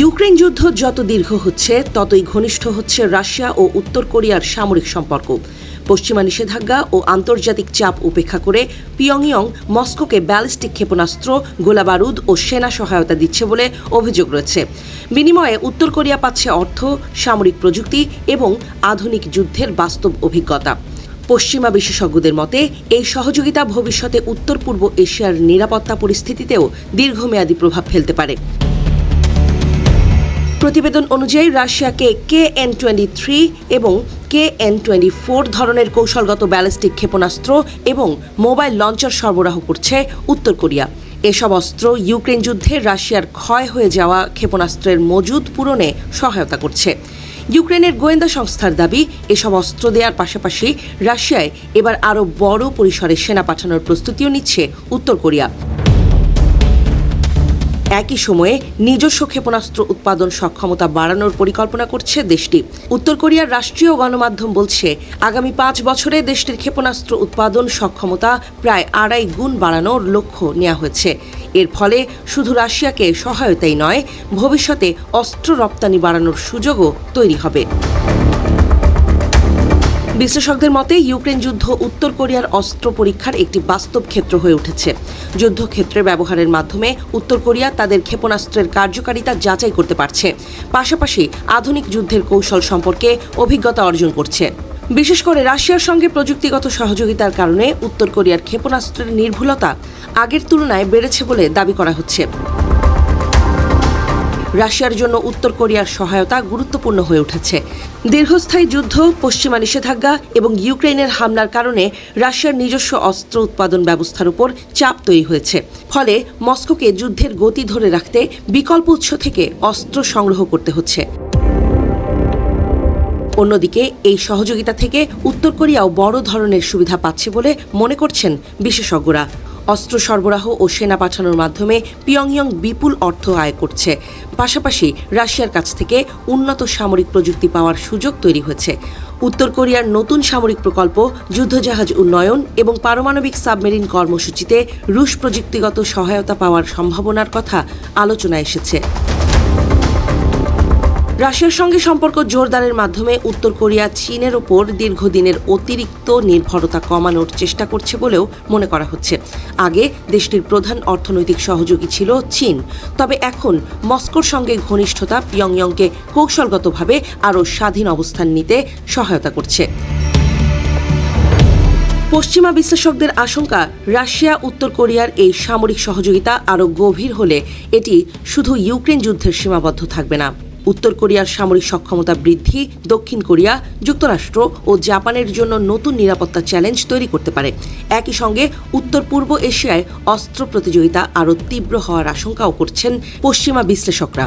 Ukraine যুদ্ধ যত দীর্ঘ হচ্ছে ততই ঘনিষ্ঠ হচ্ছে রাশিয়া ও উত্তর কোরিয়ার সামরিক সম্পর্ক। পশ্চিমা নিষেধাজ্ঞা ও আন্তর্জাতিক চাপ উপেক্ষা করে পিয়ংইয়ং মস্কোকে ব্যালিস্টিক ক্ষেপণাস্ত্র, গোলাবারুদ ও সেনা সহায়তা দিচ্ছে বলে অভিযোগ রয়েছে। বিনিময়ে উত্তর কোরিয়া পাচ্ছে অর্থ, সামরিক প্রযুক্তি এবং আধুনিক যুদ্ধের বাস্তব অভিজ্ঞতা। পশ্চিমা বিশেষজ্ঞদের মতে এই সহযোগিতা ভবিষ্যতে উত্তর পূর্ব এশিয়ার নিরাপত্তা পরিস্থিতিতেও দীর্ঘমেয়াদী প্রভাব ফেলতে পারে। প্রতিবেদন অনুযায়ী রাশিয়াকে KN-23 এবং KN-24 ধরনের কৌশলগত ব্যালিস্টিক ক্ষেপণাস্ত্র এবং মোবাইল লঞ্চার সরবরাহ করছে উত্তর কোরিয়া। এসব অস্ত্র ইউক্রেন যুদ্ধে রাশিয়ার ক্ষয় হয়ে যাওয়া ক্ষেপণাস্ত্রের মজুদ পূরণে সহায়তা করছে। ইউক্রেনের গোয়েন্দা সংস্থার দাবি, এসব অস্ত্র দেওয়ার পাশাপাশি রাশিয়ায় এবার আরও বড় পরিসরে সেনা পাঠানোর প্রস্তুতিও নিচ্ছে উত্তর কোরিয়া। একই সময়ে নিজস্ব ক্ষেপণাস্ত্র উৎপাদন সক্ষমতা বাড়ানোর পরিকল্পনা করছে দেশটি। উত্তর কোরিয়ার রাষ্ট্রীয় গণমাধ্যম বলছে, আগামী 5 বছরে দেশটির ক্ষেপণাস্ত্র উৎপাদন সক্ষমতা প্রায় 2.5 গুণ বাড়ানোর লক্ষ্য নেওয়া হয়েছে। এর ফলে শুধু রাশিয়াকে সহায়তাই নয়, ভবিষ্যতে অস্ত্র রপ্তানি বাড়ানোর সুযোগও তৈরি হবে। বিশ্লেষকদের মতে ইউক্রেন যুদ্ধ উত্তর কোরিয়ার অস্ত্র পরীক্ষার একটি বাস্তব ক্ষেত্র হয়ে উঠেছে। যুদ্ধক্ষেত্রে ব্যবহারের মাধ্যমে উত্তর কোরিয়া তাদের ক্ষেপণাস্ত্রের কার্যকারিতা যাচাই করতে পারছে, পাশাপাশি আধুনিক যুদ্ধের কৌশল সম্পর্কে অভিজ্ঞতা অর্জন করছে। বিশেষ করে রাশিয়ার সঙ্গে প্রযুক্তিগত সহযোগিতার কারণে উত্তর কোরিয়ার ক্ষেপণাস্ত্রের নির্ভুলতা আগের তুলনায় বেড়েছে বলে দাবি করা হচ্ছে। রাশিয়ার জন্য উত্তর কোরিয়ার সহায়তা গুরুত্বপূর্ণ হয়ে উঠেছে। দীর্ঘস্থায়ী যুদ্ধ, পশ্চিমা নিষেধাজ্ঞা এবং ইউক্রেনের হামলার কারণে রাশিয়ার নিজস্ব অস্ত্র উৎপাদন ব্যবস্থার উপর চাপ তৈরি হয়েছে। ফলে মস্কোকে যুদ্ধের গতি ধরে রাখতে বিকল্প উৎস থেকে অস্ত্র সংগ্রহ করতে হচ্ছে। অন্যদিকে এই সহযোগিতা থেকে উত্তর কোরিয়াও বড় ধরনের সুবিধা পাচ্ছে বলে মনে করছেন বিশেষজ্ঞরা। অস্ত্র সরবরাহ ও সেনা পাঠানোর মাধ্যমে পিয়ংইয়ং বিপুল অর্থ আয় করছে। পাশাপাশি রাশিয়ার কাছ থেকে উন্নত সামরিক প্রযুক্তি পাওয়ার সুযোগ তৈরি হয়েছে। উত্তর কোরিয়ার নতুন সামরিক প্রকল্প, যুদ্ধজাহাজ উন্নয়ন এবং পারমাণবিক সাবমেরিন কর্মসূচিতে রুশ প্রযুক্তিগত সহায়তা পাওয়ার সম্ভাবনার কথা আলোচনায় এসেছে। রাশিয়ার সঙ্গে সম্পর্ক জোরদারের মাধ্যমে উত্তর কোরিয়া চীনের ওপর দীর্ঘদিনের অতিরিক্ত নির্ভরতা কমানোর চেষ্টা করছে বলেও মনে করা হচ্ছে। আগে দেশটির প্রধান অর্থনৈতিক সহযোগী ছিল চীন, তবে এখন মস্কোর সঙ্গে ঘনিষ্ঠতা পিয়ংইয়ংকে কৌশলগতভাবে আরও স্বাধীন অবস্থান নিতে সহায়তা করছে। পশ্চিমা বিশ্লেষকদের আশঙ্কা, রাশিয়া উত্তর কোরিয়ার এই সামরিক সহযোগিতা আরও গভীর হলে এটি শুধু ইউক্রেন যুদ্ধের সীমাবদ্ধ থাকবে না। উত্তর কোরিয়ার সামরিক সক্ষমতা বৃদ্ধি দক্ষিণ কোরিয়া, যুক্তরাষ্ট্র ও জাপানের জন্য নতুন নিরাপত্তা চ্যালেঞ্জ তৈরি করতে পারে। একই সঙ্গে উত্তর পূর্ব এশিয়ায় অস্ত্র প্রতিযোগিতা আরও তীব্র হওয়ার আশঙ্কাও করছেন পশ্চিমা বিশ্লেষকরা।